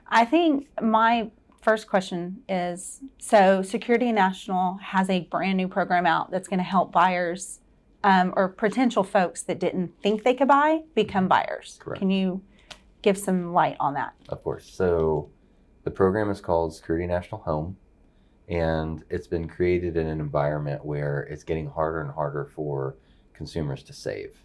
I think my first question is, so Security National has a brand new program out that's going to help buyers or potential folks that didn't think they could buy become buyers. Correct. Can you give some light on that? Of course. So the program is called Security National Home, and it's been created in an environment where it's getting harder and harder for consumers to save.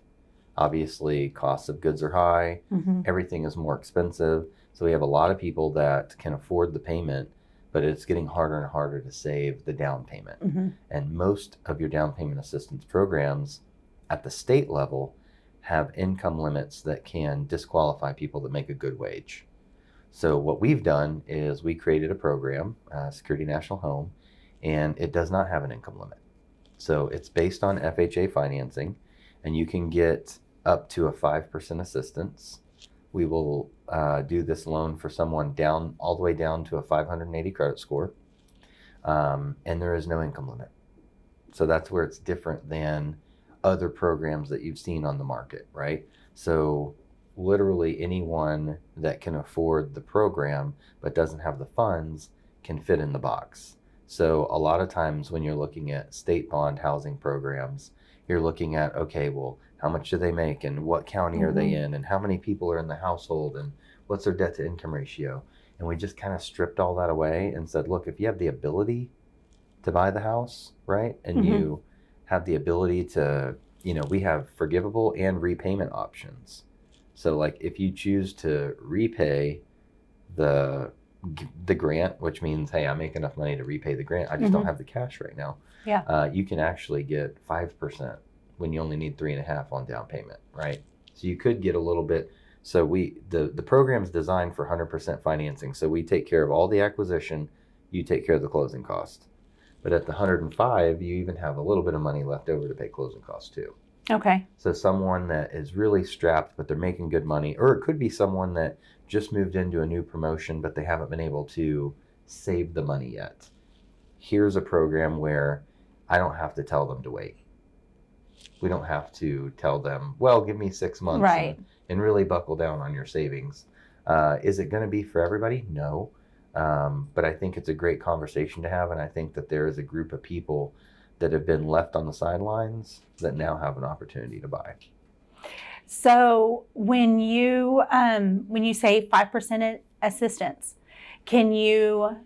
Obviously, costs of goods are high, everything is more expensive. So we have a lot of people that can afford the payment, but it's getting harder and harder to save the down payment. And most of your down payment assistance programs at the state level have income limits that can disqualify people that make a good wage. So what we've done is we created a program, Security National Home, and it does not have an income limit. So it's based on FHA financing, and you can get up to a 5% assistance. We will do this loan for someone down all the way down to a 580 credit score, and there is no income limit. So that's where it's different than other programs that you've seen on the market, right? So literally anyone that can afford the program but doesn't have the funds can fit in the box. So a lot of times when you're looking at state bond housing programs, you're looking at, okay, well, how much do they make and what county are they in and how many people are in the household and what's their debt to income ratio? And we just kind of stripped all that away and said, look, if you have the ability to buy the house, right, and you have the ability to, we have forgivable and repayment options. So like if you choose to repay the grant, which means, hey, I make enough money to repay the grant, I just don't have the cash right now. Yeah. You can actually get 5% when you only need 3.5% on down payment, right? So you could get a little bit. So the program's designed for 100% financing. So we take care of all the acquisition, you take care of the closing cost. But at the 105, you even have a little bit of money left over to pay closing costs too. Okay. So someone that is really strapped, but they're making good money, or it could be someone that just moved into a new promotion, but they haven't been able to save the money yet. Here's a program where I don't have to tell them to wait. We don't have to tell them, well, give me 6 months and really buckle down on your savings. Is it going to be for everybody? No. But I think it's a great conversation to have. And I think that there is a group of people that have been left on the sidelines that now have an opportunity to buy. So when you say 5% assistance, can you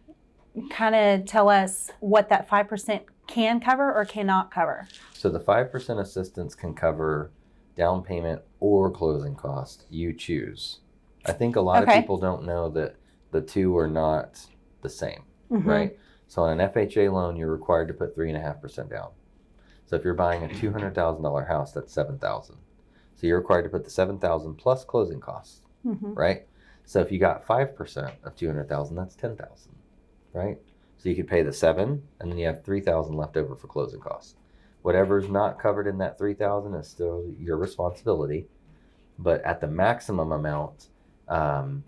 kind of tell us what that 5% can cover or cannot cover? So the 5% assistance can cover down payment or closing cost. You choose. I think a lot of people don't know that the two are not the same, right? So on an FHA loan, you're required to put 3.5% down. So if you're buying a $200,000 house, that's $7,000. So you're required to put the $7,000 plus closing costs, right? So if you got 5% of $200,000, that's $10,000, right? So you could pay the $7,000, and then you have $3,000 left over for closing costs. Whatever's not covered in that $3,000 is still your responsibility, but at the maximum amount,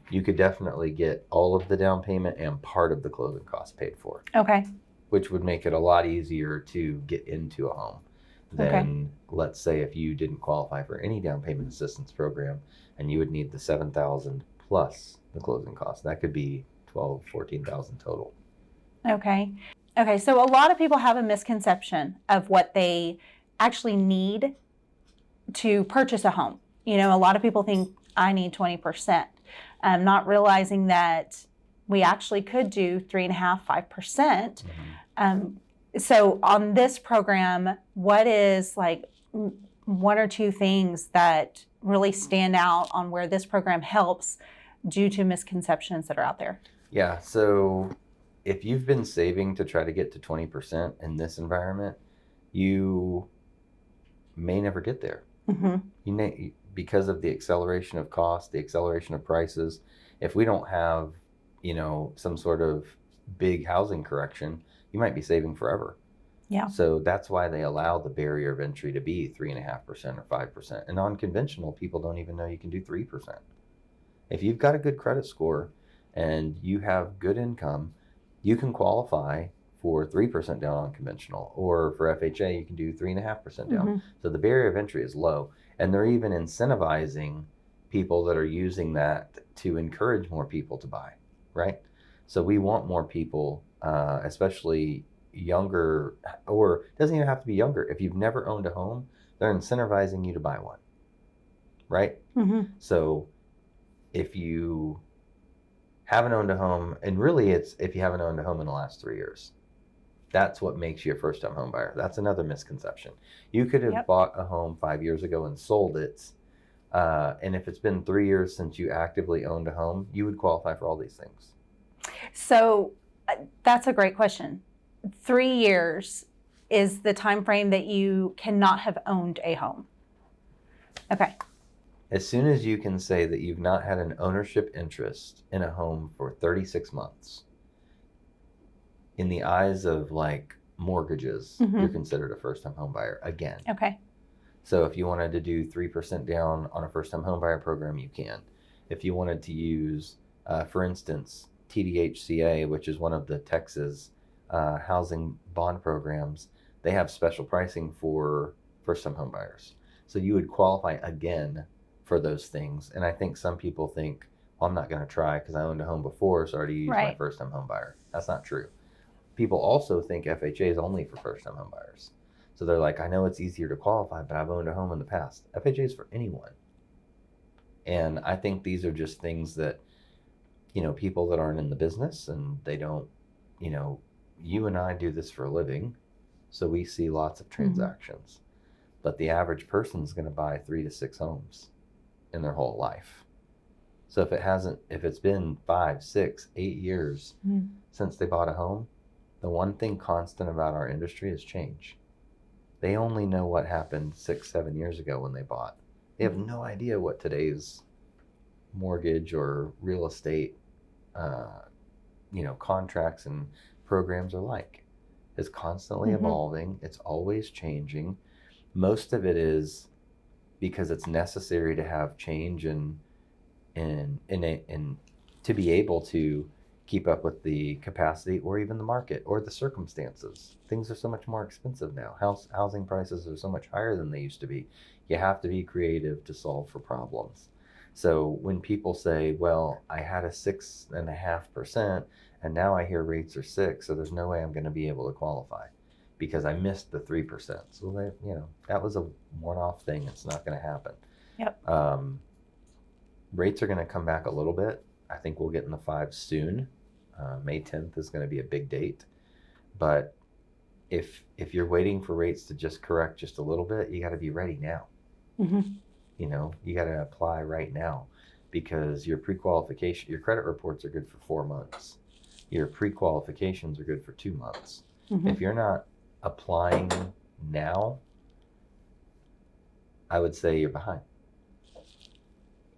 you could definitely get all of the down payment and part of the closing costs paid for. Okay. Which would make it a lot easier to get into a home than, let's say, if you didn't qualify for any down payment assistance program and you would need the $7,000 plus the closing costs. That could be $12,000, $14,000 total. Okay. So a lot of people have a misconception of what they actually need to purchase a home. A lot of people think I need 20%, not realizing that we actually could do 3.5%, 5%. So on this program, what is like one or two things that really stand out on where this program helps due to misconceptions that are out there? Yeah. So if you've been saving to try to get to 20% in this environment, you may never get there. You may, because of the acceleration of cost, the acceleration of prices. If we don't have, some sort of big housing correction, you might be saving forever. Yeah. So that's why they allow the barrier of entry to be 3.5% or 5%. And on conventional, people don't even know you can do 3%. If you've got a good credit score and you have good income, you can qualify for 3% down on conventional, or for FHA, you can do 3.5% down. So the barrier of entry is low, and they're even incentivizing people that are using that to encourage more people to buy. right? So we want more people, especially younger, or it doesn't even have to be younger. If you've never owned a home, they're incentivizing you to buy one, right? Mm-hmm. So if you haven't owned a home, and really it's if you haven't owned a home in the last 3 years, that's what makes you a first-time home buyer. That's another misconception. You could have Yep. bought a home 5 years ago and sold it, and if it's been 3 years since you actively owned a home, you would qualify for all these things. So that's a great question. 3 years is the time frame that you cannot have owned a home. Okay. As soon as you can say that you've not had an ownership interest in a home for 36 months, in the eyes of like mortgages, Mhm. you're considered a first-time home buyer again. Okay. So if you wanted to do 3% down on a first-time home buyer program, you can. If you wanted to use, for instance, TDHCA, which is one of the Texas housing bond programs, they have special pricing for first-time home buyers. So you would qualify again for those things. And I think some people think, well, I'm not going to try because I owned a home before, so I already used my Right. first-time home buyer. That's not true. People also think FHA is only for first-time home buyers. So they're like, I know it's easier to qualify, but I've owned a home in the past. FHA is for anyone. And I think these are just things that, people that aren't in the business and they don't, you and I do this for a living. So we see lots of transactions. But the average person is going to buy 3 to 6 homes in their whole life. So if it's been 5, 6, 8 years since they bought a home, the one thing constant about our industry is change. They only know what happened 6, 7 years ago when they bought. They have no idea what today's mortgage or real estate, contracts and programs are like. It's constantly evolving. It's always changing. Most of it is because it's necessary to have change and to be able to keep up with the capacity or even the market or the circumstances. Things are so much more expensive now. Housing prices are so much higher than they used to be. You have to be creative to solve for problems. So when people say, well, I had a 6.5% and now I hear rates are 6, so there's no way I'm going to be able to qualify because I missed the 3%. So that was a one-off thing. It's not going to happen. Yep. Rates are going to come back a little bit. I think we'll get in the 5s soon. May 10th is going to be a big date. But if you're waiting for rates to just correct just a little bit, you got to be ready now. You got to apply right now because your pre-qualification, your credit reports are good for 4 months. Your pre-qualifications are good for 2 months. If you're not applying now, I would say you're behind.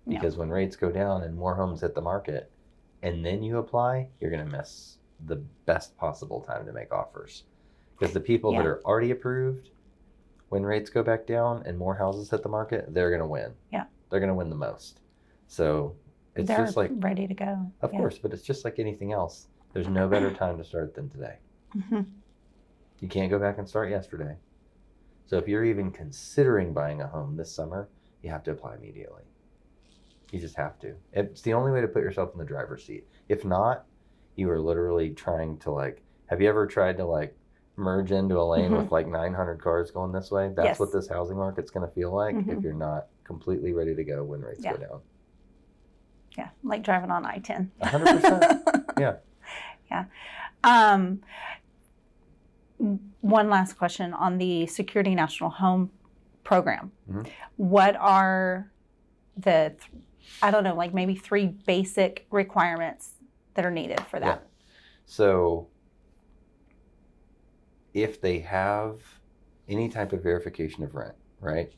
Because when rates go down and more homes hit the market and then you apply, you're going to miss the best possible time to make offers. Because the people that are already approved, when rates go back down and more houses hit the market, they're going to win. Yeah. They're going to win the most. So they're just like ready to go. Of course, but it's just like anything else. There's no better time to start than today. You can't go back and start yesterday. So if you're even considering buying a home this summer, you have to apply immediately. You just have to. It's the only way to put yourself in the driver's seat. If not, you are literally trying to have you ever tried to merge into a lane with 900 cars going this way? That's what this housing market's going to feel like if you're not completely ready to go when rates go down. Yeah, like driving on I-10. 100%. Yeah. Yeah. One last question on the Security National Home Program. What are the maybe 3 basic requirements that are needed for that? Yeah. So if they have any type of verification of rent, right,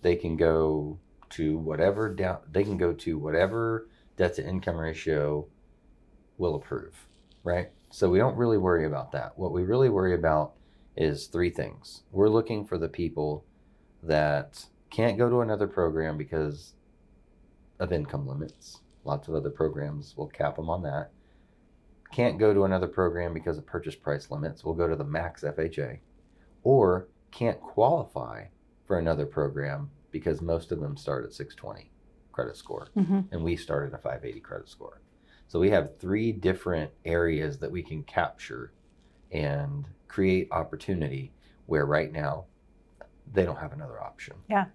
they can go to whatever debt to income ratio will approve, right? So we don't really worry about that. What we really worry about is 3 things. We're looking for the people that can't go to another program because of income limits. Lots of other programs will cap them on that. Can't go to another program because of purchase price limits. We'll go to the max FHA. Or can't qualify for another program because most of them start at 620 credit score. And we start at a 580 credit score. So we have 3 different areas that we can capture and create opportunity where right now they don't have another option. Yeah.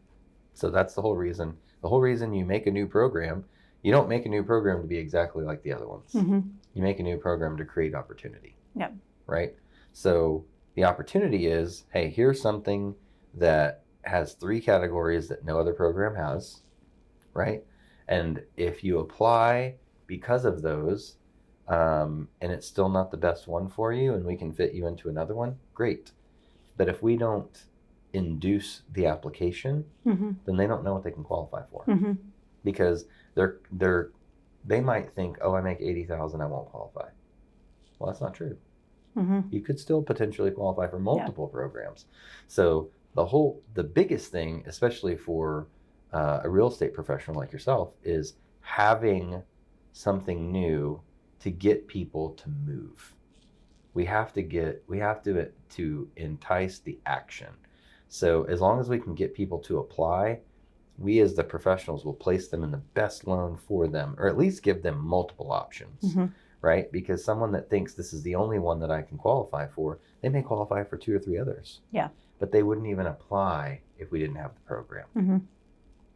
So that's the whole reason. The whole reason you make a new program, you don't make a new program to be exactly like the other ones. Mm-hmm. You make a new program to create opportunity. Yep. Right? So the opportunity is, hey, here's something that has 3 categories that no other program has, right? And if you apply because of those, and it's still not the best one for you and we can fit you into another one, great. But if we don't induce the application, Mm-hmm. then they don't know what they can qualify for. Mm-hmm. Because they might think, oh, I make $80,000, I won't qualify. Well, that's not true. Mm-hmm. You could still potentially qualify for multiple programs. So the biggest thing, especially for a real estate professional like yourself, is having something new to get people to move. We have to entice the action. So as long as we can get people to apply, we as the professionals will place them in the best loan for them, or at least give them multiple options. Mm-hmm. Right? Because someone that thinks this is the only one that I can qualify for, they may qualify for 2 or 3 others. Yeah. But they wouldn't even apply if we didn't have the program. Mm-hmm.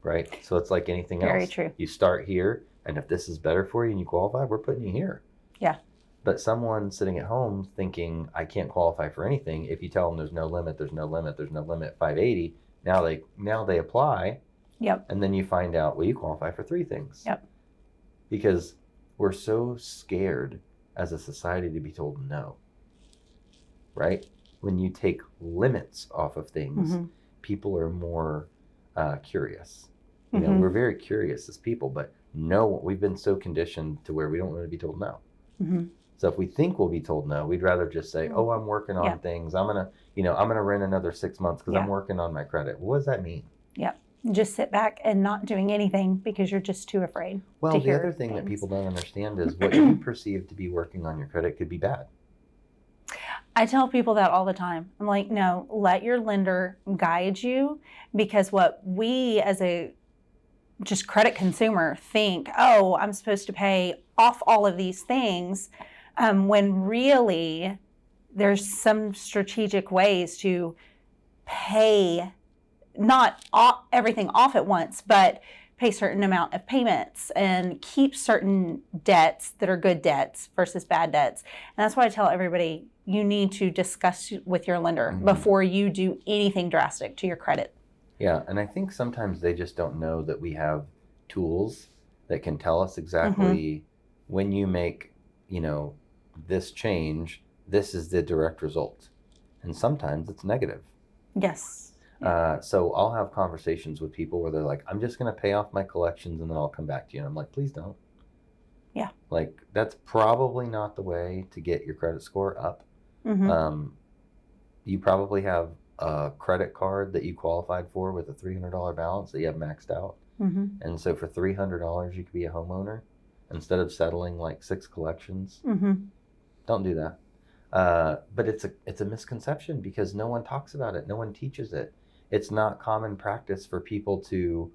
Right? So it's like anything else. Very true. You start here, and if this is better for you and you qualify, we're putting you here. Yeah. But someone sitting at home thinking, I can't qualify for anything, if you tell them there's no limit, 580, now they apply. Yep. And then you find out, well, you qualify for 3 things. Yep. Because we're so scared as a society to be told no, right? When you take limits off of things, Mm-hmm. people are more curious. You know, Mm-hmm. we're very curious as people, but no, we've been so conditioned to where we don't want to be told no. Mm-hmm. So if we think we'll be told no, we'd rather just say, oh, I'm working on Yeah. things. I'm going to rent another 6 months because Yeah. I'm working on my credit. What does that mean? Yep. Just sit back and not doing anything because you're just too afraid. Well, to the hear other thing that things. people don't understand is what you perceive to be working on your credit could be bad. I tell people that all the time. I'm like, no, let your lender guide you, because what we as a just credit consumer think, oh, I'm supposed to pay off all of these things, when really there's some strategic ways to pay not everything off at once, but pay certain amount of payments and keep certain debts that are good debts versus bad debts. And that's why I tell everybody, you need to discuss with your lender Mm-hmm. before you do anything drastic to your credit. Yeah, and I think sometimes they just don't know that we have tools that can tell us exactly when you make, this change, this is the direct result. And sometimes it's negative. Yes. So I'll have conversations with people where they're like, I'm just going to pay off my collections and then I'll come back to you. And I'm like, please don't. Yeah. Like, that's probably not the way to get your credit score up. Mm-hmm. You probably have a credit card that you qualified for with a $300 balance that you have maxed out. Mm-hmm. And so for $300, you could be a homeowner instead of settling like 6 collections. Mm-hmm. Don't do that. But it's a misconception because no one talks about it. No one teaches it. It's not common practice for people to,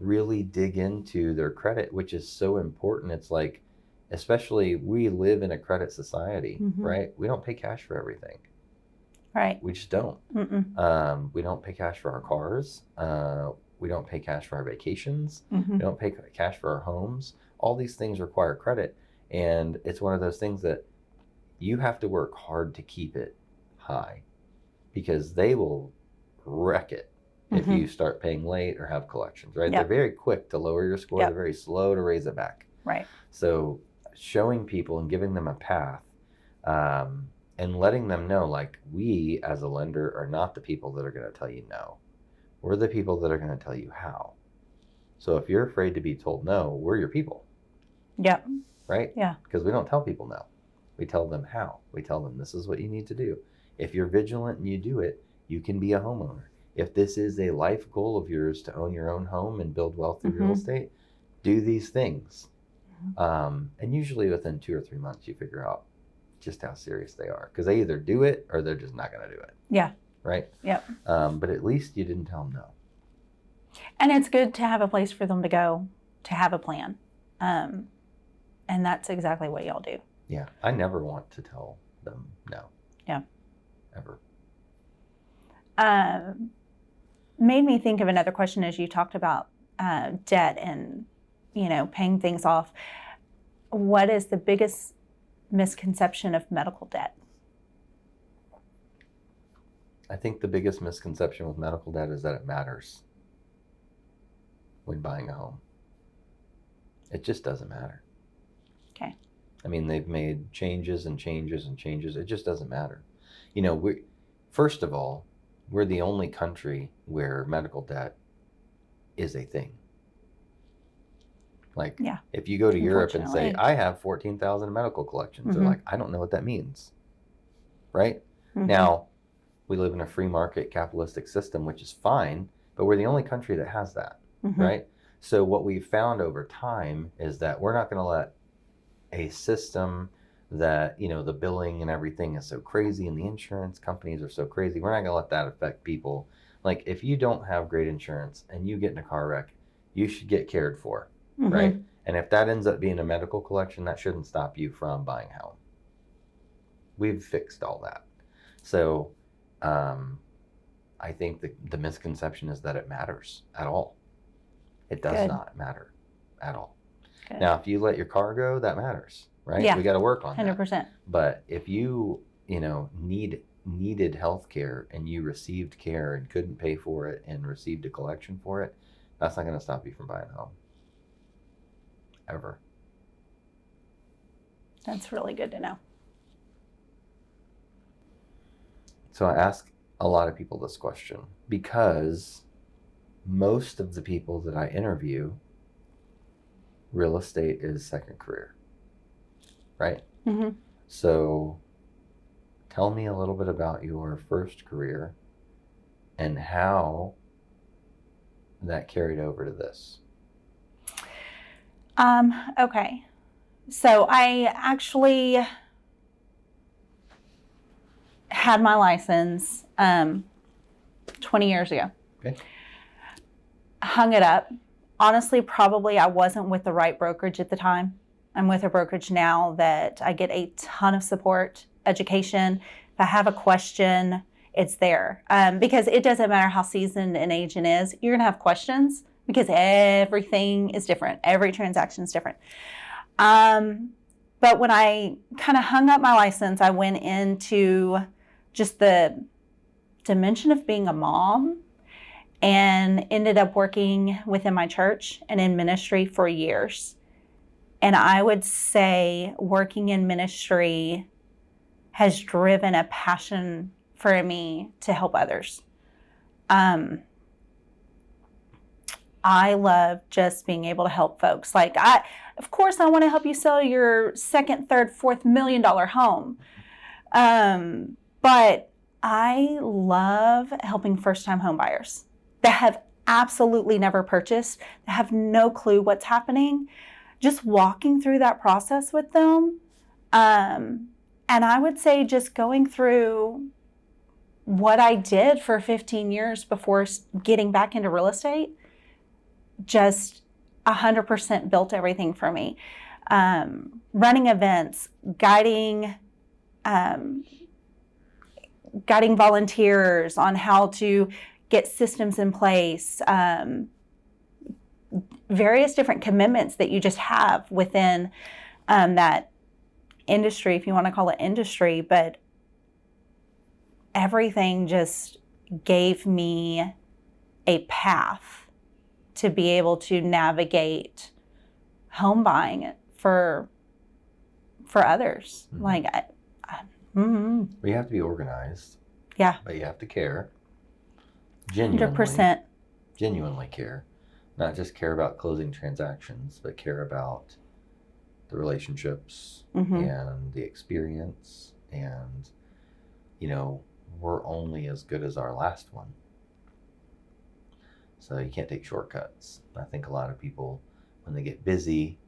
really dig into their credit, which is so important. It's like, especially we live in a credit society, Mm-hmm. right? We don't pay cash for everything. Right. We just don't. Mm-mm. We don't pay cash for our cars. We don't pay cash for our vacations. Mm-hmm. We don't pay cash for our homes. All these things require credit. And it's one of those things that you have to work hard to keep it high because they will wreck it if Mm-hmm. you start paying late or have collections, right? Yep. They're very quick to lower your score. Yep. They're very slow to raise it back. Right. So showing people and giving them a path and letting them know, like, we as a lender are not the people that are going to tell you no. We're the people that are going to tell you how. So if you're afraid to be told no, we're your people, Yep. right? Yeah. Because we don't tell people no. We tell them how. We tell them this is what you need to do. If you're vigilant and you do it, you can be a homeowner. If this is a life goal of yours to own your own home and build wealth through real estate, do these things. And usually within 2 or 3 months, you figure out just how serious they are. Because they either do it or they're just not going to do it. Yeah. Right? Yep. But at least you didn't tell them no. And it's good to have a place for them to go, to have a plan. And that's exactly what y'all do. Yeah. I never want to tell them no. Yeah. Ever. Made me think of another question as you talked about debt and, paying things off. What is the biggest misconception of medical debt? I think the biggest misconception with medical debt is that it matters when buying a home. It just doesn't matter. Okay. I mean, they've made changes and changes and changes. It just doesn't matter. First of all, we're the only country where medical debt is a thing. Like, Yeah. if you go to Europe and say, Unfortunately. I have 14,000 medical collections, they're Mhm. like, I don't know what that means. Right? Mhm. Now, we live in a free market capitalistic system, which is fine, but we're the only country that has that. Mhm. Right? So what we've found over time is that we're not going to let a system that, the billing and everything is so crazy and the insurance companies are so crazy. We're not going to let that affect people. Like, if you don't have great insurance and you get in a car wreck, you should get cared for, Mhm. right? And if that ends up being a medical collection, that shouldn't stop you from buying a home. We've fixed all that. So I think the misconception is that it matters at all. It does Good. not matter at all. Good. Now, if you let your car go, that matters, right? Yeah. We got to work on 100%. that. But if you, needed health care and you received care and couldn't pay for it and received a collection for it, that's not going to stop you from buying a home. Ever. That's really good to know. So I ask a lot of people this question because most of the people that I interview, real estate is second career, right? Mhm. So tell me a little bit about your first career and how that carried over to this. Okay. So I actually had my license 20 years ago. Okay. Hung it up. Honestly, probably I wasn't with the right brokerage at the time. I'm with a brokerage now that I get a ton of support, education. If I have a question, it's there. Because it doesn't matter how seasoned an agent is, you're going to have questions because everything is different. Every transaction is different. But when I kind of hung up my license, I went into just the dimension of being a mom and ended up working within my church and in ministry for years. And I would say working in ministry has driven a passion for me to help others. I love just being able to help folks. Of course, I want to help you sell your second, third, $4 million home. But I love helping first-time home buyers that have absolutely never purchased, that have no clue what's happening, just walking through that process with them. And I would say just going through what I did for 15 years before getting back into real estate, just 100% built everything for me. Running events, guiding volunteers on how to get systems in place, various different commitments that you just have within that industry, if you want to call it industry, but everything just gave me a path to be able to navigate home buying for others. Mm-hmm. You have to be organized. Yeah. But you have to care. 100%. Genuinely care. Not just care about closing transactions, but care about the relationships and the experience. And, we're only as good as our last one. So you can't take shortcuts. I think a lot of people, when they get busy,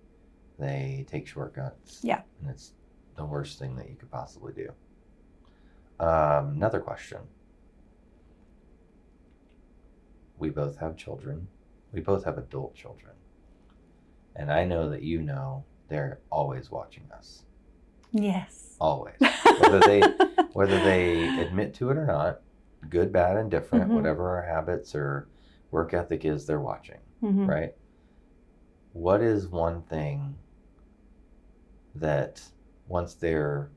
they take shortcuts. Yeah. And it's the worst thing that you could possibly do. Another question. We both have children. We both have adult children. And I know that they're always watching us. Yes. Always. Whether they admit to it or not, good, bad, and different, Mhm. whatever our habits or work ethic is, they're watching, Mhm. right? What is one thing that once they're,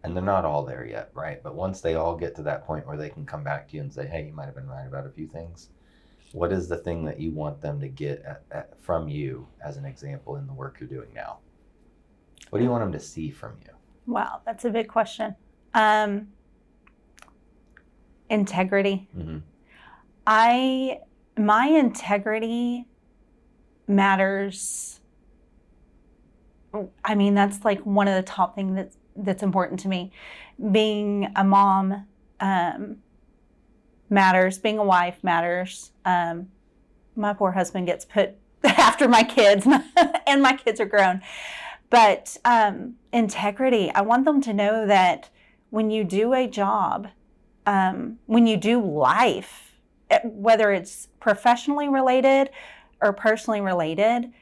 and they're not all there yet, right? But once they all get to that point where they can come back to you and say, hey, you might have been right about a few things. What is the thing that you want them to get from you as an example in the work you're doing now? What do you want them to see from you? Wow, that's a big question. Integrity. Mm-hmm. My integrity matters. I mean, that's like one of the top things that's important to me. Being a mom matters. Being a wife matters. My poor husband gets put after my kids, and my kids are grown. But integrity, I want them to know that when you do a job, when you do life, whether it's professionally related or personally related,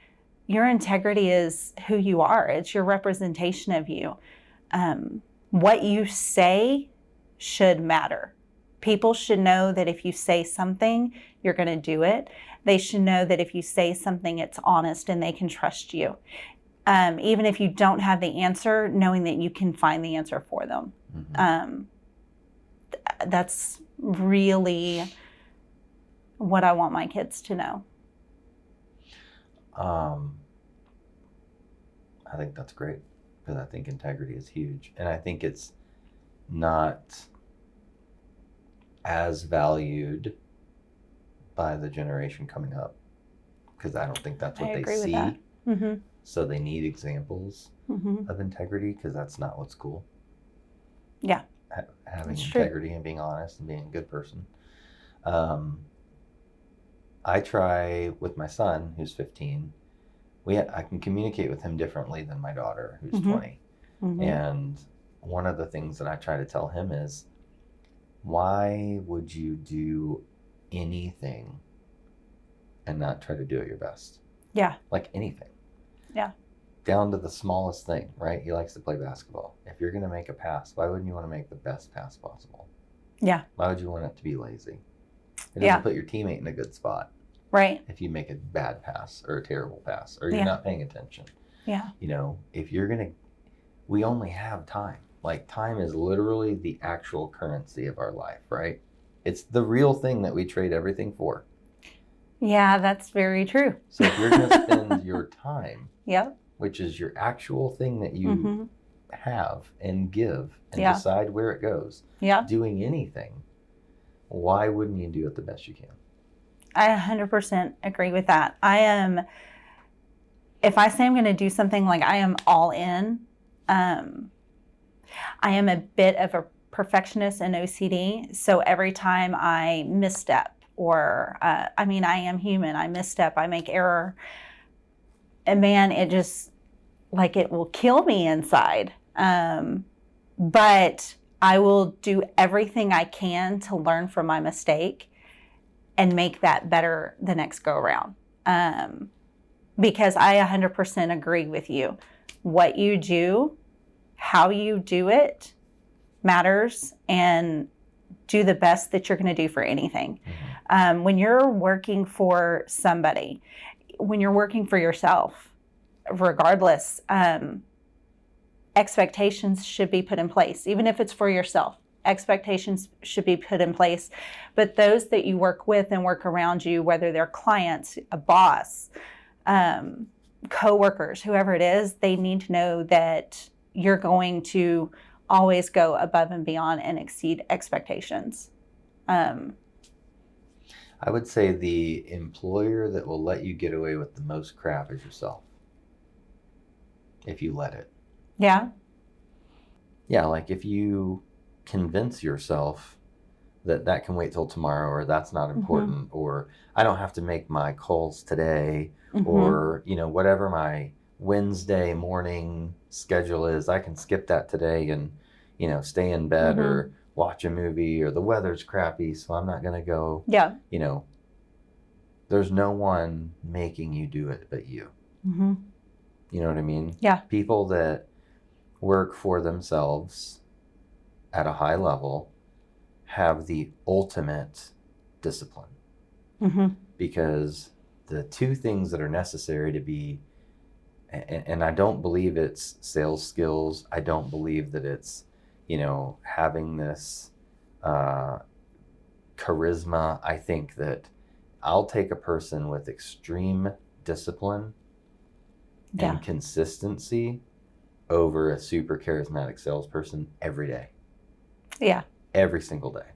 your integrity is who you are. It's your representation of you. What you say should matter. People should know that if you say something, you're going to do it. They should know that if you say something, it's honest and they can trust you. Even if you don't have the answer, knowing that you can find the answer for them. Mm-hmm. That's really what I want my kids to know. I think that's great, because I think integrity is huge. And I think it's not as valued by the generation coming up, because I don't think that's what they see. Mm-hmm. So they need examples Mm-hmm. of integrity, because that's not what's cool. Yeah. Having That's integrity and being honest and being a good person. I try with my son, who's 15. I can communicate with him differently than my daughter, who's Mm-hmm. 20. Mm-hmm. And one of the things that I try to tell him is, why would you do anything and not try to do it your best? Yeah. Like anything. Yeah. Down to the smallest thing, right? He likes to play basketball. If you're going to make a pass, why wouldn't you want to make the best pass possible? Yeah. Why would you want it to be lazy? It doesn't Yeah. put your teammate in a good spot. Right. If you make a bad pass or a terrible pass, or you're Yeah. not paying attention. Yeah. You know, if you're going to, we only have time. Like, time is literally the actual currency of our life, right? It's the real thing that we trade everything for. Yeah, that's very true. So if you're going to spend your time, Yep. which is your actual thing that you Mm-hmm. have and give and Yeah. decide where it goes, Yeah. doing anything, why wouldn't you do it the best you can? I 100% agree with that. If I say I'm going to do something, like, I am all in. I am a bit of a perfectionist and OCD. So every time I misstep, or, I am human, I misstep, I make error. And man, it just, like, it will kill me inside. But I will do everything I can to learn from my mistake and make that better the next go around. Because I 100% agree with you. What you do, how you do it matters, and do the best that you're going to do for anything. Mm-hmm. When you're working for somebody, when you're working for yourself, regardless, expectations should be put in place, even if it's for yourself. Expectations should be put in place. But those that you work with and work around you, whether they're clients, a boss, co-workers, whoever it is, they need to know that you're going to always go above and beyond and exceed expectations. I would say the employer that will let you get away with the most crap is yourself, if you let it. Yeah. Yeah, like if you convince yourself that can wait till tomorrow, or that's not important, or I don't have to make my calls today, or, you know, whatever my Wednesday morning schedule is, I can skip that today and, you know, stay in bed or watch a movie, or the weather's crappy, so I'm not going to go. Yeah. You know, there's no one making you do it but you. Mm-hmm. You know what I mean? Yeah. People that work for themselves at a high level have the ultimate discipline. Mm-hmm. Because the two things that are necessary to be, and I don't believe it's sales skills, I don't believe that it's, having this charisma. I think that I'll take a person with extreme discipline Yeah. and consistency over a super charismatic salesperson every day. Yeah. Every single day.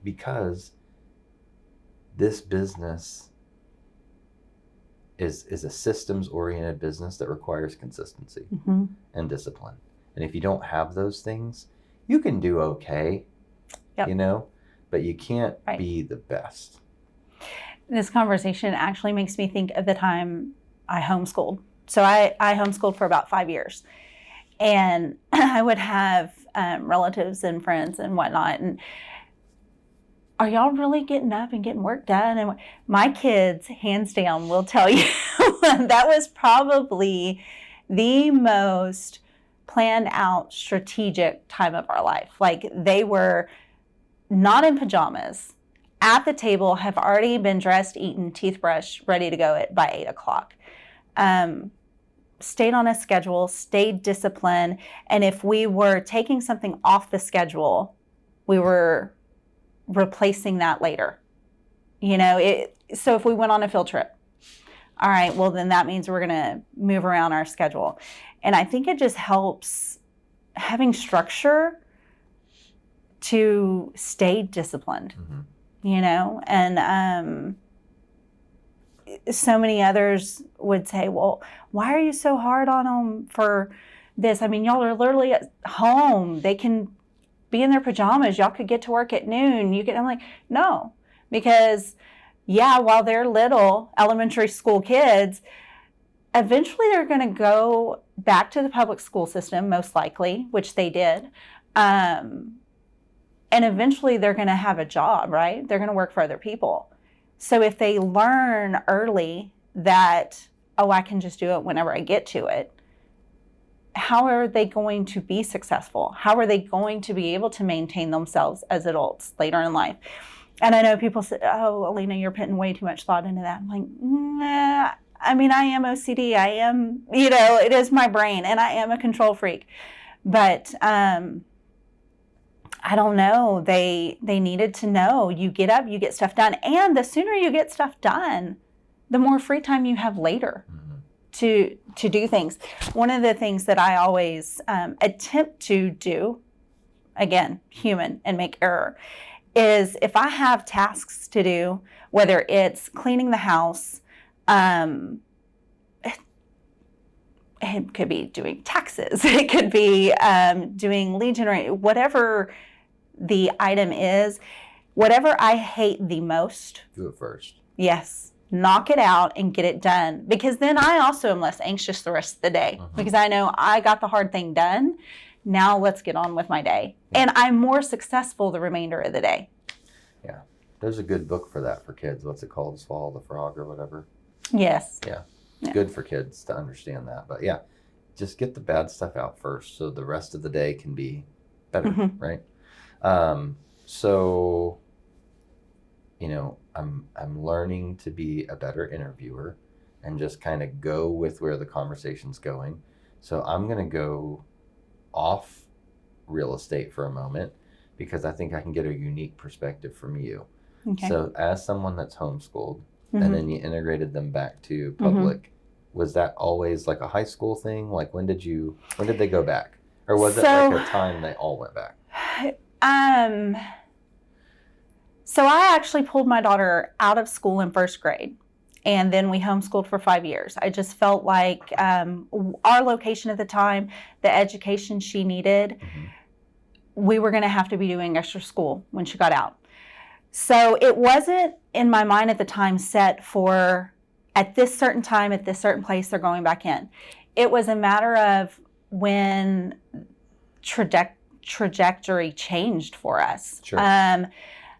Because this business is a systems-oriented business that requires consistency Mm-hmm. and discipline. And if you don't have those things, you can do okay, Yep. but you can't Right. be the best. This conversation actually makes me think of the time I homeschooled. So I homeschooled for about 5 years. And I would have relatives and friends and whatnot. And are y'all really getting up and getting work done? And my kids, hands down, will tell you that was probably the most planned out strategic time of our life. Like, they were not in pajamas, at the table, have already been dressed, eaten, teeth brushed, ready to go by 8 o'clock. Stayed on a schedule, stayed disciplined. And if we were taking something off the schedule, we were replacing that later. So if we went on a field trip, all right, well, then that means we're going to move around our schedule. And I think it just helps having structure to stay disciplined, and so many others would say, well, why are you so hard on them for this? I mean, y'all are literally at home. They can be in their pajamas. Y'all could get to work at noon. I'm like, no, because while they're little elementary school kids, eventually they're going to go back to the public school system, most likely, which they did. And eventually they're going to have a job, right? They're going to work for other people. So if they learn early that, I can just do it whenever I get to it, how are they going to be successful? How are they going to be able to maintain themselves as adults later in life? And I know people say, oh, Aleina, you're putting way too much thought into that. I'm like, nah. I mean, I am OCD. I am, it is my brain, and I am a control freak. But I don't know. They needed to know you get up, you get stuff done. And the sooner you get stuff done, the more free time you have later to do things. One of the things that I always attempt to do, again, human and make error, is if I have tasks to do, whether it's cleaning the house, it could be doing taxes, it could be doing lead generation, whatever the item is, whatever I hate the most. Do it first. Yes. Knock it out and get it done. Because then I also am less anxious the rest of the day. Because I know I got the hard thing done. Now let's get on with my day. Yeah. And I'm more successful the remainder of the day. Yeah. There's a good book for that for kids. What's it called? Swallow the Frog or whatever? Yes. Yeah. It's good for kids to understand that. But yeah, just get the bad stuff out first so the rest of the day can be better, right? So, I'm learning to be a better interviewer and just kind of go with where the conversation's going. So I'm going to go off real estate for a moment because I think I can get a unique perspective from you. Okay. So as someone that's homeschooled and then you integrated them back to public, was that always like a high school thing? Like when did they go back? Or was it like a time they all went back? So I actually pulled my daughter out of school in first grade, and then we homeschooled for 5 years. I just felt like our location at the time, the education she needed, we were going to have to be doing extra school when she got out. So it wasn't in my mind at the time set for at this certain time, at this certain place, they're going back in. It was a matter of when trajectory changed for us. Sure.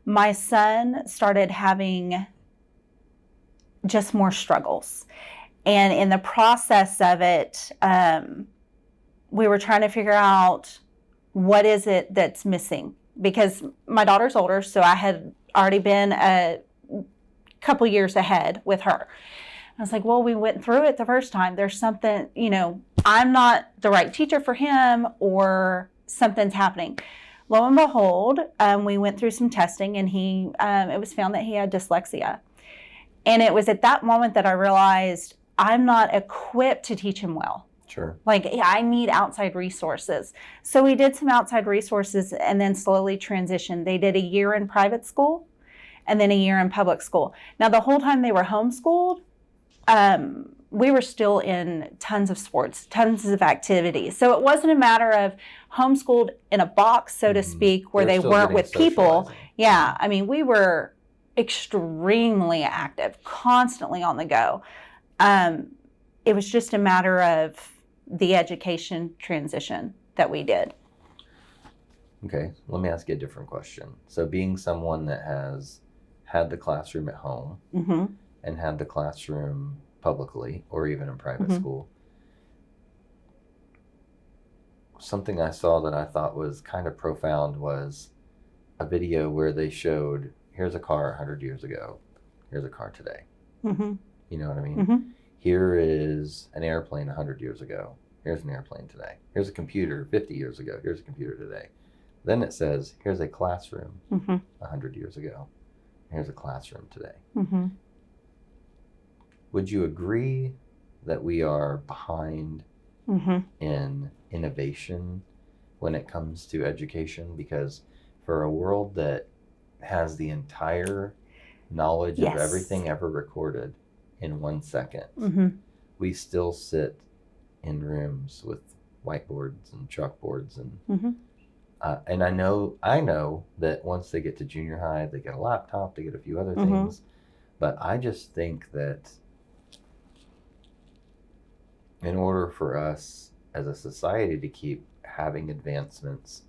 My son started having just more struggles. And in the process of it, we were trying to figure out what is it that's missing, because my daughter's older, so I had already been a couple years ahead with her. I was like, well, we went through it the first time. There's something, I'm not the right teacher for him, or something's happening. Lo and behold, we went through some testing, and it was found that he had dyslexia. And it was at that moment that I realized I'm not equipped to teach him well. Sure. Like, I need outside resources. So we did some outside resources and then slowly transitioned. They did a year in private school and then a year in public school. Now, the whole time they were homeschooled, we were still in tons of sports, tons of activities. So it wasn't a matter of homeschooled in a box, so to speak, where they weren't with people. Yeah. I mean, we were extremely active, constantly on the go. It was just a matter of the education transition that we did. Okay, let me ask you a different question. So being someone that has had the classroom at home Mm-hmm. and had the classroom publicly or even in private Mhm. school, something I saw that I thought was kind of profound was a video where they showed, here's a car 100 years ago, here's a car today. Mm-hmm. You know what I mean? Mm-hmm. Here is an airplane 100 years ago. Here's an airplane today. Here's a computer 50 years ago. Here's a computer today. Then it says, here's a classroom Mm-hmm. 100 years ago. Here's a classroom today. Mm-hmm. Would you agree that we are behind Mm-hmm. in innovation when it comes to education? Because for a world that has the entire knowledge Yes. of everything ever recorded in 1 second, Mm-hmm. we still sit in rooms with whiteboards and chalkboards Mm-hmm. and I know that once they get to junior high, they get a laptop, they get a few other Mhm. things, but I just think that in order for us as a society to keep having advancements,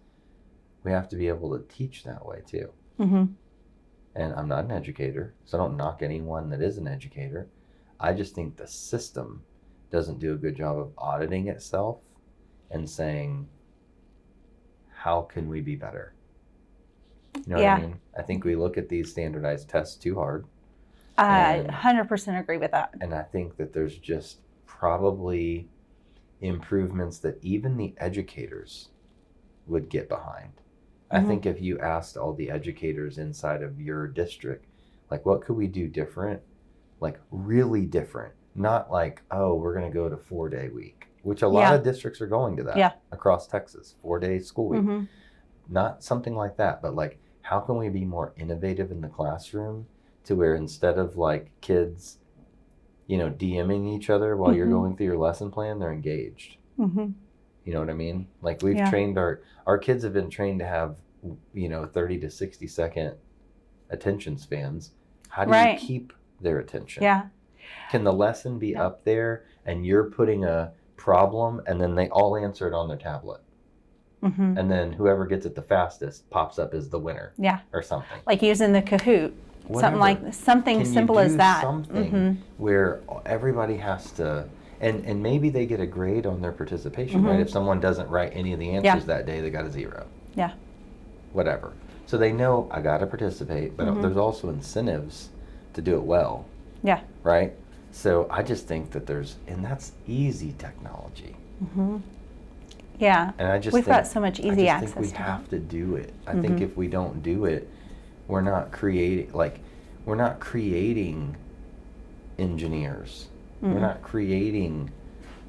we have to be able to teach that way too. Mm-hmm. And I'm not an educator, so I don't knock anyone that is an educator. I just think the system doesn't do a good job of auditing itself and saying, how can we be better? You know Yeah. what I mean? I think we look at these standardized tests too hard. I And- 100% agree with that. And I think that there's just probably improvements that even the educators would get behind. I Mhm. think if you asked all the educators inside of your district, like, what could we do different? Like, really different. Not like, oh, we're going to go to 4-day week, which a lot Yeah. of districts are going to that Yeah. across Texas, 4-day school week. Mm-hmm. Not something like that, but like, how can we be more innovative in the classroom to where instead of like kids, DMing each other while you're Mhm. going through your lesson plan, they're engaged. Mm-hmm. You know what I mean? Like we've Yeah. trained our kids have been trained to have, 30 to 60 second attention spans. How do Right. you keep their attention? Yeah. Can the lesson be Yeah. up there and you're putting a problem and then they all answer it on their tablet? Mm-hmm. And then whoever gets it the fastest pops up as the winner Yeah. or something. Like using the Kahoot. Something Whatever. something Can you simple as do that. something Mm-hmm. where everybody has to, and maybe they get a grade on their participation, Mhm. right? If someone doesn't write any of the answers that day, they got a 0. Yeah. Whatever. So they know I got to participate, but Mhm. there's also incentives to do it well, Yeah. right? So I just think that and that's easy technology. Mm-hmm. Yeah. And I just We've think, got so much easy I access just think we to have it. to do it. I think Mhm. if we don't do it, we're not creating engineers. We're Mm-mm. not creating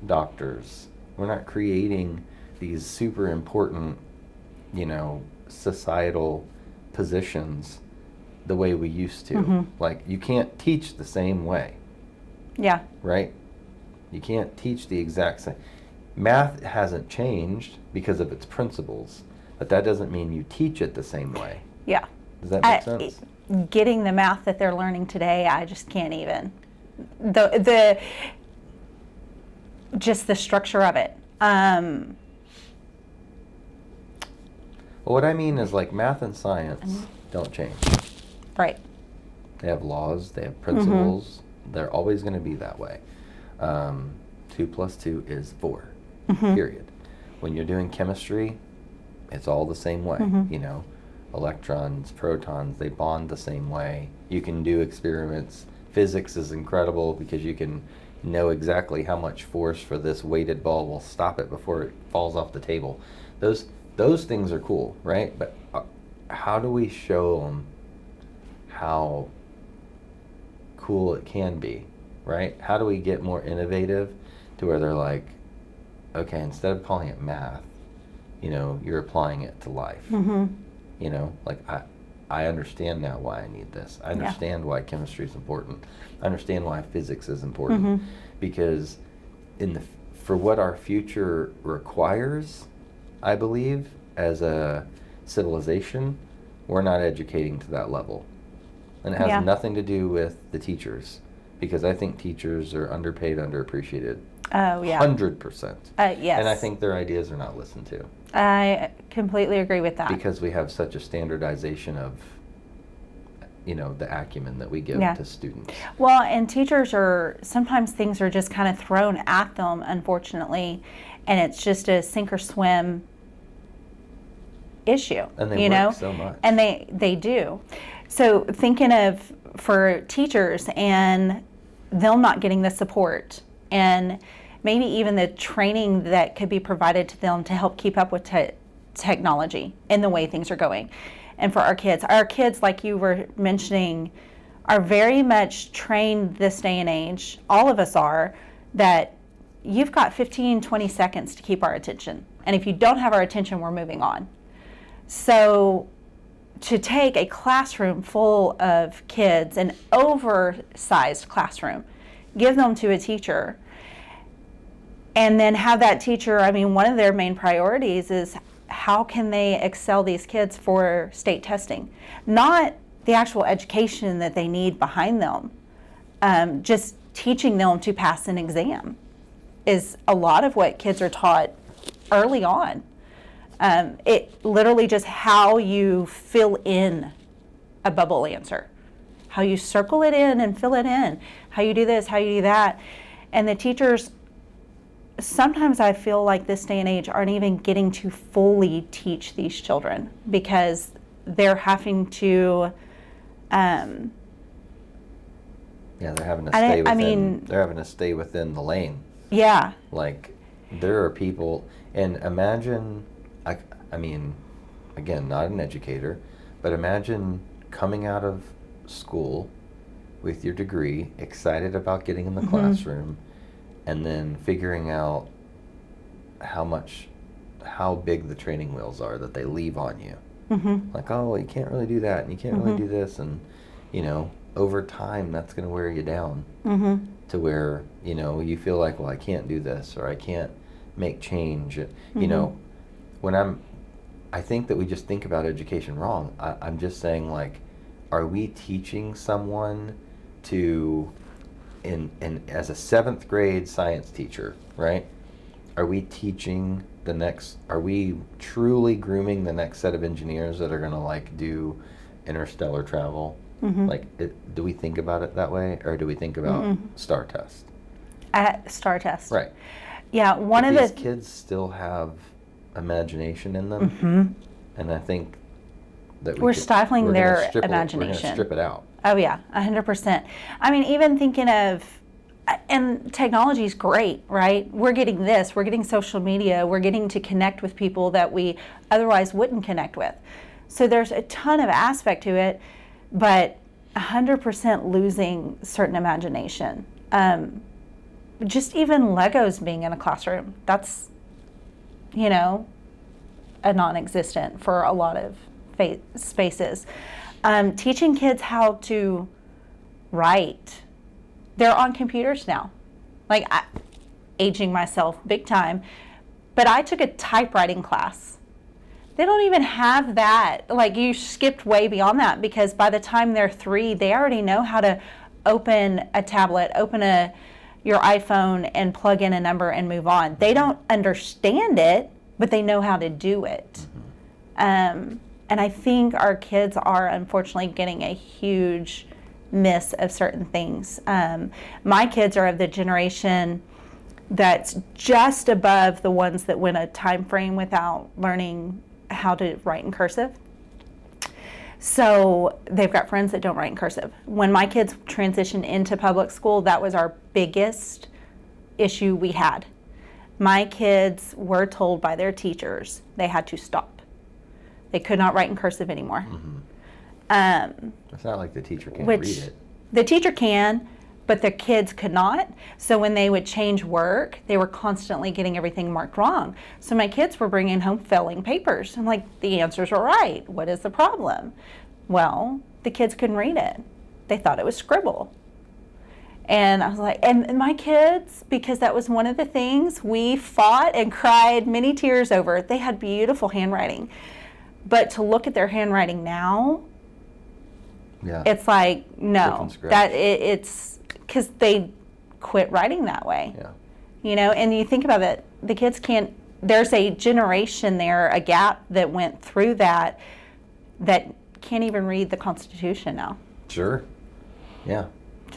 doctors. We're not creating these super important, societal positions the way we used to. Mhm. Like you can't teach the same way, Yeah. right? You can't teach the exact same. Math hasn't changed because of its principles, but that doesn't mean you teach it the same way. Yeah. Does that make sense? Getting the math that they're learning today, I just can't even. The just the structure of it. Well, what I mean is like math and science don't change. Right. They have laws, they have principles, they're always going to be that way. 2 plus 2 is 4, Mm-hmm. period. When you're doing chemistry, it's all the same way. Mm-hmm. You know, electrons, protons, they bond the same way. You can do experiments. Physics is incredible because you can know exactly how much force for this weighted ball will stop it before it falls off the table. Those things are cool, right? But how do we show them how cool it can be, right? How do we get more innovative to where they're like, okay, instead of calling it math, you know, you're applying it to life. Mm-hmm. You know, like I understand now why I need this. I understand why chemistry is important. I understand why physics is important. Mm-hmm. Because for what our future requires, I believe, as a civilization, we're not educating to that level. And it has nothing to do with the teachers, because I think teachers are underpaid, underappreciated. Oh, yeah. 100%. Yes. And I think their ideas are not listened to. I completely agree with that. Because we have such a standardization of, you know, the acumen that we give to students. Well, and teachers sometimes things are just kind of thrown at them, unfortunately, and it's just a sink or swim issue. And they work so much. And they do. So thinking of for teachers and them not getting the support and maybe even the training that could be provided to them to help keep up with technology and the way things are going. And for our kids, like you were mentioning, are very much trained this day and age, all of us are, that you've got 15, 20 seconds to keep our attention. And if you don't have our attention, we're moving on. So to take a classroom full of kids, an oversized classroom, give them to a teacher, and then have that teacher, I mean, one of their main priorities is how can they excel these kids for state testing? Not the actual education that they need behind them. Just teaching them to pass an exam is a lot of what kids are taught early on. It literally just how you fill in a bubble answer, how you circle it in and fill it in, how you do this, how you do that. And the teachers, sometimes I feel like this day and age aren't even getting to fully teach these children because they're having to they're having to stay within they're having to stay within the lane. Yeah. Like there are people, and imagine, I mean, again, not an educator, but imagine coming out of school with your degree, excited about getting in the classroom, and then figuring out how big the training wheels are that they leave on you. Like, oh, you can't really do that, and you can't really do this, and, you know, over time, that's going to wear you down to where, you know, you feel like, well, I can't do this, or I can't make change. You know, I think that we just think about education wrong. I'm just saying, like, are we teaching someone to, as a 7th grade science teacher, right? Are we truly grooming the next set of engineers that are going to, like, do interstellar travel? Like, do we think about it that way, or do we think about STAR test? STAR test. Right. Yeah, these kids still have imagination in them, and I think that we're stifling their imagination. We're going to strip it out. Oh yeah, 100%. I mean, even thinking of, and technology is great, right? We're getting this, we're getting social media, we're getting to connect with people that we otherwise wouldn't connect with. So there's a ton of aspect to it, but 100% losing certain imagination. Just even Legos being in a classroom, that's, you know, a non-existent for a lot of spaces. Teaching kids how to write. They're on computers now. Like, aging myself big time, but I took a typewriting class. They don't even have that. Like, you skipped way beyond that because by the time they're 3, they already know how to open a tablet, your iPhone and plug in a number and move on. They don't understand it, but they know how to do it. And I think our kids are unfortunately getting a huge miss of certain things. My kids are of the generation that's just above the ones that went a time frame without learning how to write in cursive. So they've got friends that don't write in cursive. When my kids transitioned into public school, that was our biggest issue we had. My kids were told by their teachers they had to stop. They could not write in cursive anymore. It's not like the teacher can't Which read it. the teacher can, but the kids could not. So when they would change work, they were constantly getting everything marked wrong. So my kids were bringing home failing papers. I'm like, the answers are right. What is the problem? Well, the kids couldn't read it. They thought it was scribble. And I was like, and my kids, because that was one of the things we fought and cried many tears over. They had beautiful handwriting. But to look at their handwriting now, it's like, no, it's because they quit writing that way. Yeah. You know, and you think about it, the kids can't, there's a generation there, a gap that went through that can't even read the Constitution now. Sure. Yeah.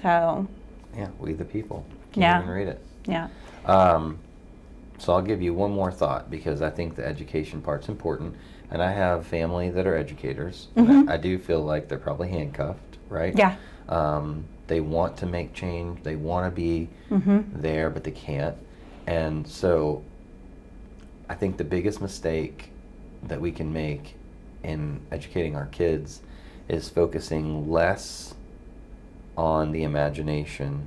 So. Yeah, we the people can't even read it. Yeah. So I'll give you one more thought, because I think the education part's important. And I have family that are educators. And I do feel like they're probably handcuffed, right? Yeah. They want to make change. They want to be there, but they can't. And so I think the biggest mistake that we can make in educating our kids is focusing less on the imagination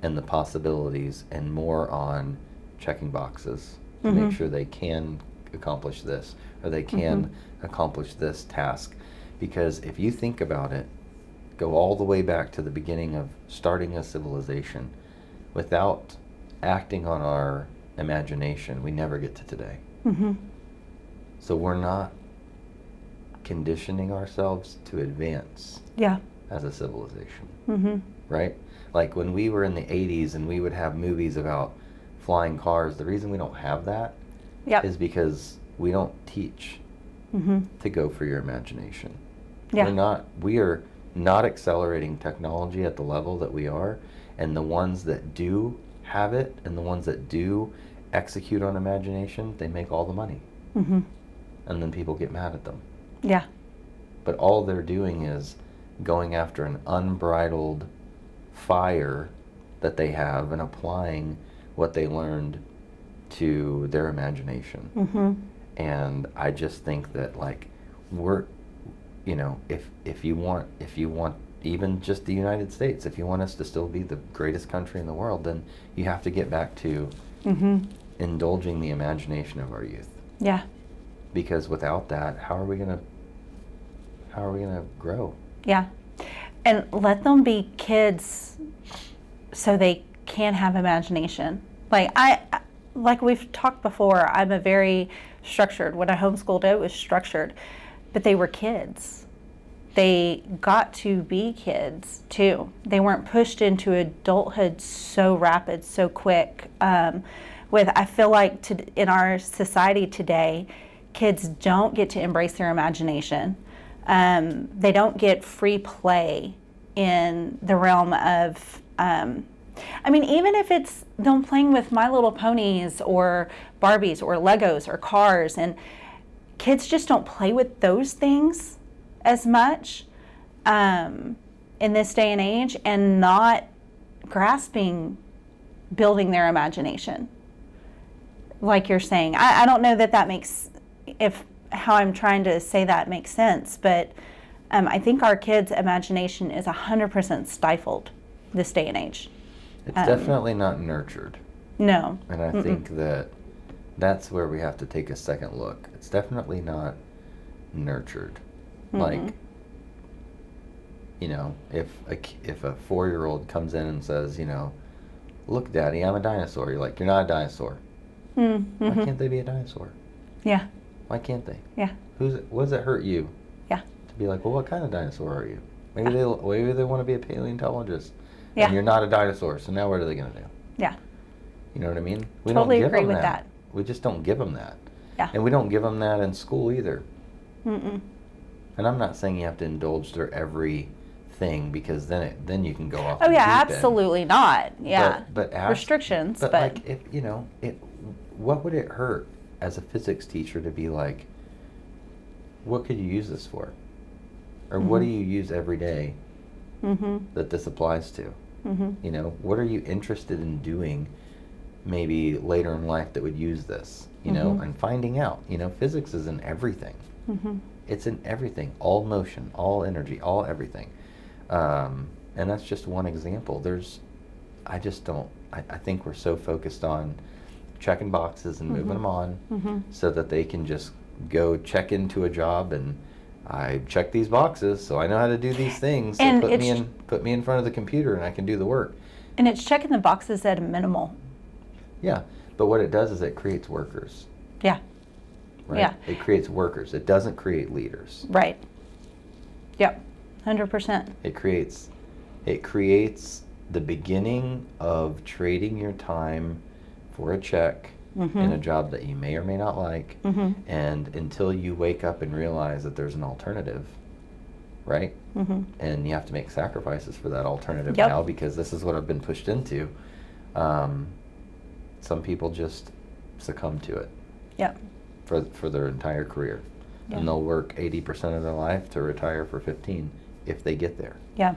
and the possibilities and more on checking boxes to make sure they can accomplish this or they can accomplish this task. Because if you think about it, go all the way back to the beginning of starting a civilization, without acting on our imagination, we never get to today. So we're not conditioning ourselves to advance as a civilization, right? Like when we were in the 80s and we would have movies about flying cars, the reason we don't have that is because we don't teach to go for your imagination. We are not accelerating technology at the level that we are, and the ones that do have it and the ones that do execute on imagination, they make all the money. And then people get mad at them. But all they're doing is going after an unbridled fire that they have and applying what they learned to their imagination. And I just think that, like, we're, you know, if you want even just the United States, if you want us to still be the greatest country in the world, then you have to get back to indulging the imagination of our youth. Because without that, how are we gonna grow? And let them be kids so they can have imagination. Like we've talked before, I'm a very structured. When I homeschooled, it was structured, but they were kids. They got to be kids too. They weren't pushed into adulthood so rapid, so quick. I feel like in our society today, kids don't get to embrace their imagination. They don't get free play in the realm of, even if it's them playing with My Little Ponies or Barbies or Legos or cars, and kids just don't play with those things as much in this day and age, and not grasping building their imagination. Like you're saying, I don't know that makes, how I'm trying to say that makes sense, but I think our kids' imagination is 100% stifled this day and age. It's definitely not nurtured. No. And I think that's where we have to take a second look. It's definitely not nurtured. Like, you know, if a 4-year-old comes in and says, you know, look, Daddy, I'm a dinosaur. You're like, you're not a dinosaur. Why can't they be a dinosaur? Why can't they? What does it hurt you? To be like, well, what kind of dinosaur are you? Maybe they want to be a paleontologist. And you're not a dinosaur, so now what are they going to do? You know what I mean? We totally don't give agree them with that. We just don't give them that. And we don't give them that in school either. And I'm not saying you have to indulge their everything thing, because then you can go off. Oh the yeah, deep end. absolutely not. Yeah, But ask, restrictions. But, But like, if what would it hurt as a physics teacher to be like, what could you use this for, or what do you use every day that this applies to? What are you interested in doing maybe later in life that would use this? And finding out. Physics is in everything. It's in everything. All motion, all energy, all everything. And that's just one example. I think we're so focused on checking boxes and moving them on so that they can just go check into a job and I check these boxes, so I know how to do these things. So And put me in front of the computer and I can do the work. And it's checking the boxes at a minimal. Yeah, but what it does is it creates workers. Yeah. Right? Yeah. It creates workers. It doesn't create leaders. Right. Yep. 100%. It creates the beginning of trading your time for a check in a job that you may or may not like, and until you wake up and realize that there's an alternative, right? And you have to make sacrifices for that alternative now, because this is what I've been pushed into. Some people just succumb to it. Yep. For their entire career, and they'll work 80% of their life to retire for 15 if they get there. Yeah.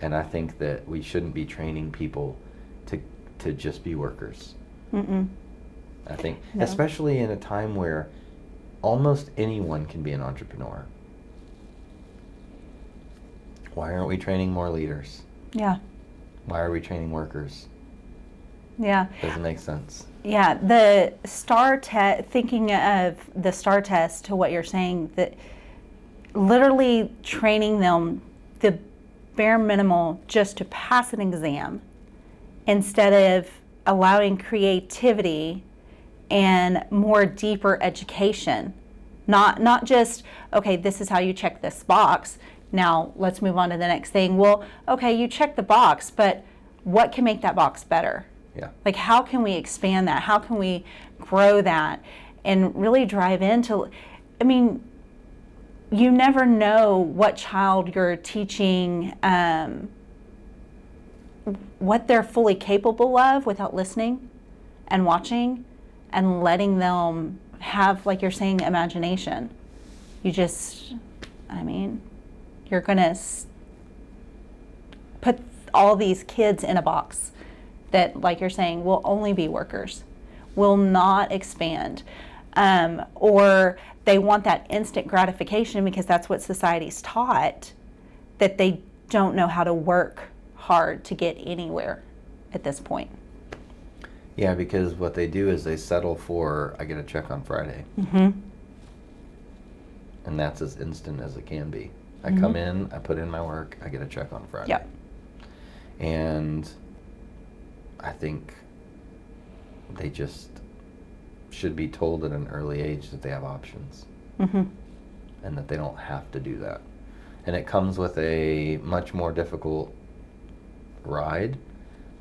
And I think that we shouldn't be training people to just be workers. I think, especially in a time where almost anyone can be an entrepreneur. Why aren't we training more leaders? Yeah. Why are we training workers? Yeah. Doesn't make sense. Yeah, the STAR test, thinking of the STAR test to what you're saying, that literally training them the bare minimal just to pass an exam instead of allowing creativity and more deeper education. Not just, okay, this is how you check this box. Now let's move on to the next thing. Well, okay, you check the box, but what can make that box better? Yeah. Like, how can we expand that? How can we grow that and really drive into, I mean, you never know what child you're teaching, what they're fully capable of without listening and watching and letting them have, like you're saying, imagination. You're going to put all these kids in a box that, like you're saying, will only be workers, will not expand. Or they want that instant gratification because that's what society's taught, that they don't know how to work hard to get anywhere at this point. Yeah, because what they do is they settle for, I get a check on Friday. And that's as instant as it can be. I come in, I put in my work, I get a check on Friday. Yep. And I think they just should be told at an early age that they have options. And that they don't have to do that. And it comes with a much more difficult ride,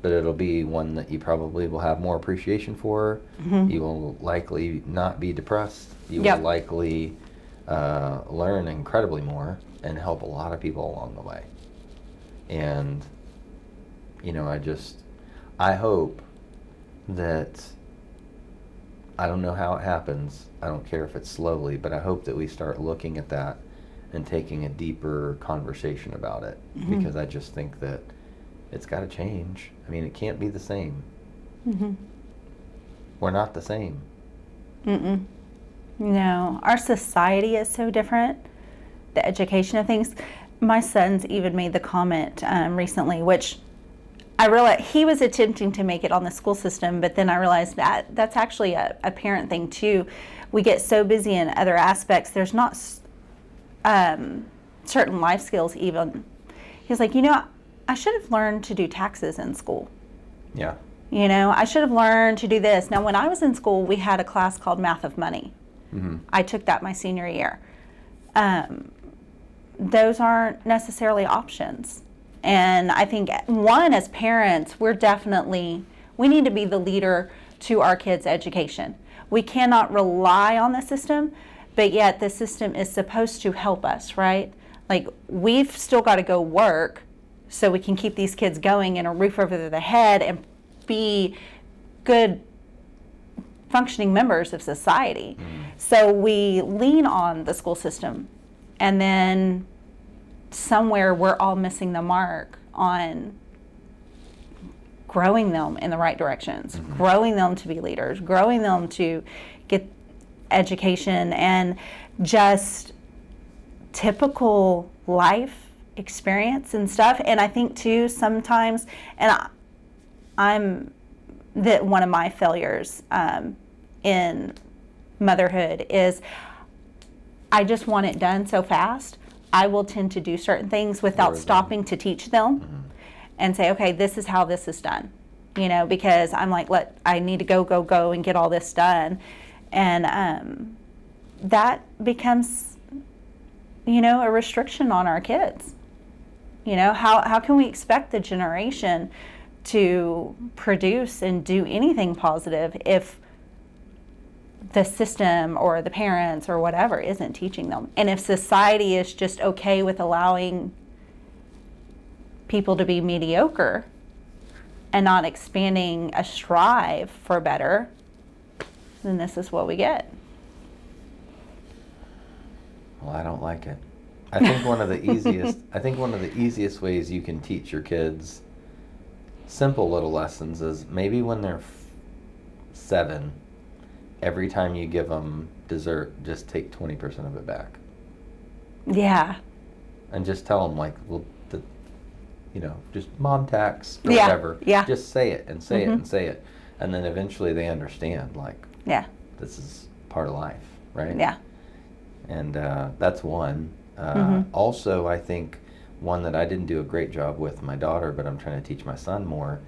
but it'll be one that you probably will have more appreciation for. You will likely not be depressed. You will likely learn incredibly more and help a lot of people along the way. And, I hope that, I don't know how it happens, I don't care if it's slowly, but I hope that we start looking at that and taking a deeper conversation about it, because I just think that it's got to change. I mean, it can't be the same. We're not the same. No, our society is so different, the education of things. My son's even made the comment recently, which I realized he was attempting to make it on the school system, but then I realized that that's actually a parent thing too. We get so busy in other aspects, there's not certain life skills even. He's like, I should have learned to do taxes in school. Yeah. I should have learned to do this. Now, when I was in school, we had a class called Math of Money. I took that my senior year. Those aren't necessarily options. And I think, one, as parents, we need to be the leader to our kids' education. We cannot rely on the system, but yet the system is supposed to help us, right? Like, we've still got to go work so we can keep these kids going and a roof over their head and be good functioning members of society. So we lean on the school system, and then somewhere we're all missing the mark on growing them in the right directions, growing them to be leaders, growing them to get education and just typical life experience and stuff. And I think too sometimes, and I'm that one of my failures in motherhood is I just want it done so fast. I will tend to do certain things without stopping to teach them and say, okay, this is how this is done, because I'm like, I need to go and get all this done. And that becomes, a restriction on our kids. How can we expect the generation to produce and do anything positive if the system or the parents or whatever isn't teaching them? And if society is just okay with allowing people to be mediocre and not expanding a strive for better, then this is what we get. Well, I don't like it. I think one of the easiest ways you can teach your kids simple little lessons is maybe when they're 7, every time you give them dessert, just take 20% of it back. Yeah. And just tell them, like, well, just mom tax or whatever. Yeah. Just say it and say it and say it. And then eventually they understand, like, this is part of life, right? Yeah. And that's one. Also, I think one that I didn't do a great job with my daughter, but I'm trying to teach my son more,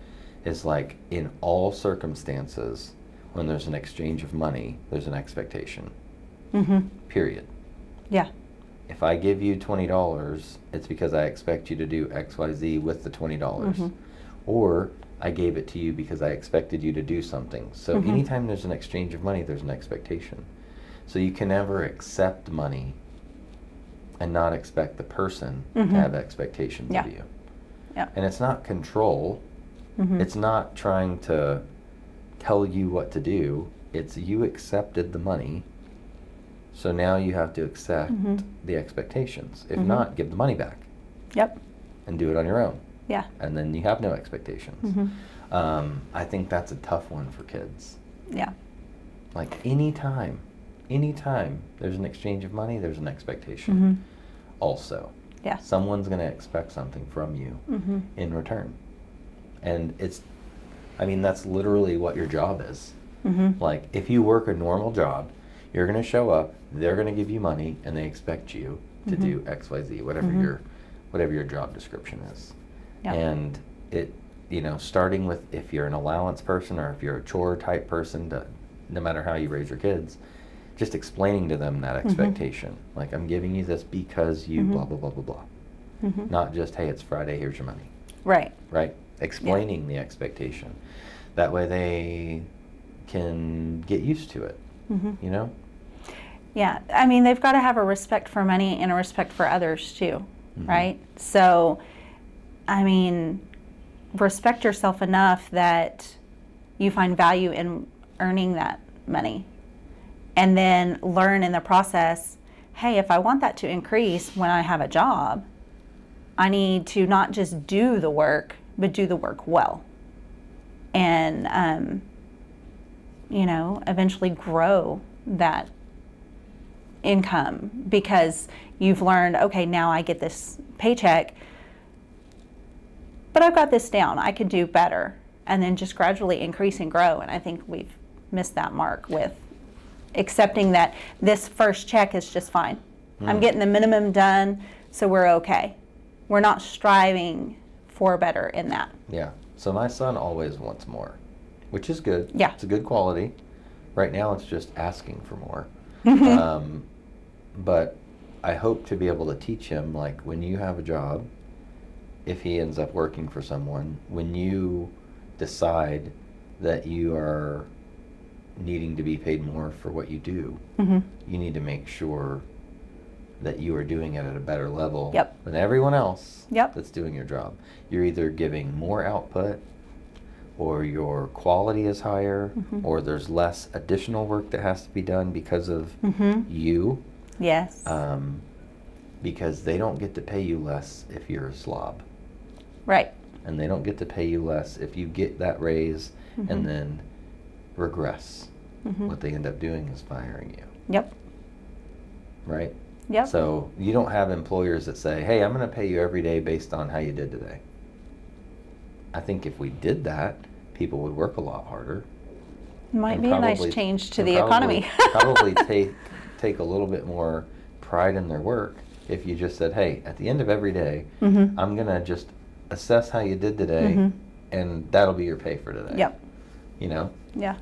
is like in all circumstances, when there's an exchange of money, there's an expectation. Period. Yeah. If I give you $20, it's because I expect you to do X, Y, Z with the $20. Or I gave it to you because I expected you to do something. So anytime there's an exchange of money, there's an expectation. So you can never accept money and not expect the person to have expectations of you. Yeah. And it's not control. It's not trying to tell you what to do. It's you accepted the money. So now you have to accept the expectations. If not, give the money back. Yep. And do it on your own. Yeah. And then you have no expectations. I think that's a tough one for kids. Yeah. Like anytime there's an exchange of money, there's an expectation. Also. Yeah. Someone's going to expect something from you in return. And that's literally what your job is. Like, if you work a normal job, you're going to show up, they're going to give you money, and they expect you to do X, Y, Z, whatever your job description is. Yep. And it, starting with if you're an allowance person or if you're a chore type person, no matter how you raise your kids, just explaining to them that expectation. Like, I'm giving you this because you blah, blah, blah, blah, blah. Not just, hey, it's Friday, here's your money. Right. Right? Explaining the expectation. That way they can get used to it, Yeah. I mean, they've got to have a respect for money and a respect for others too, right? So, I mean, respect yourself enough that you find value in earning that money. And then learn in the process, hey, if I want that to increase when I have a job, I need to not just do the work, but do the work well. And, eventually grow that income because you've learned, okay, now I get this paycheck, but I've got this down. I can do better. And then just gradually increase and grow. And I think we've missed that mark with accepting that this first check is just fine. I'm getting the minimum done, so we're okay. We're not striving for better in that. Yeah. So my son always wants more, which is good. Yeah. It's a good quality. Right now it's just asking for more. But I hope to be able to teach him, like, when you have a job, if he ends up working for someone, when you decide that you are needing to be paid more for what you do, you need to make sure that you are doing it at a better level Yep. than everyone else Yep. that's doing your job. You're either giving more output, or your quality is higher, Mhm. or there's less additional work that has to be done because of Mhm. you. Yes. Because they don't get to pay you less if you're a slob. Right. And they don't get to pay you less if you get that raise Mhm. and then regress. Mhm. What they end up doing is firing you. Yep. Right? Yep. So you don't have employers that say, hey, I'm going to pay you every day based on how you did today. I think if we did that, people would work a lot harder. Might and be a nice probably- change to and the economy. probably take a little bit more pride in their work if you just said, hey, at the end of every day, Mhm. I'm going to just assess how you did today, Mhm. and that'll be your pay for today. Yep. You know? Yeah.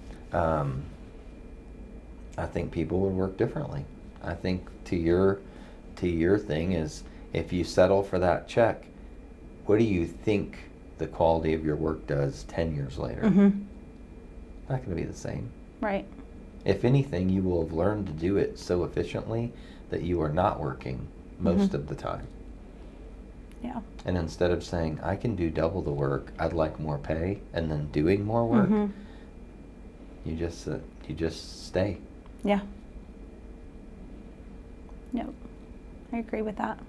I think people would work differently. I think to your thing is, if you settle for that check, what do you think the quality of your work does 10 years later? Mhm. Not going to be the same. Right. If anything, you will have learned to do it so efficiently that you are not working most of the time. Yeah. And instead of saying, I can do double the work, I'd like more pay, and then doing more work, Mhm. you just stay. Yeah. Yep. I agree with that.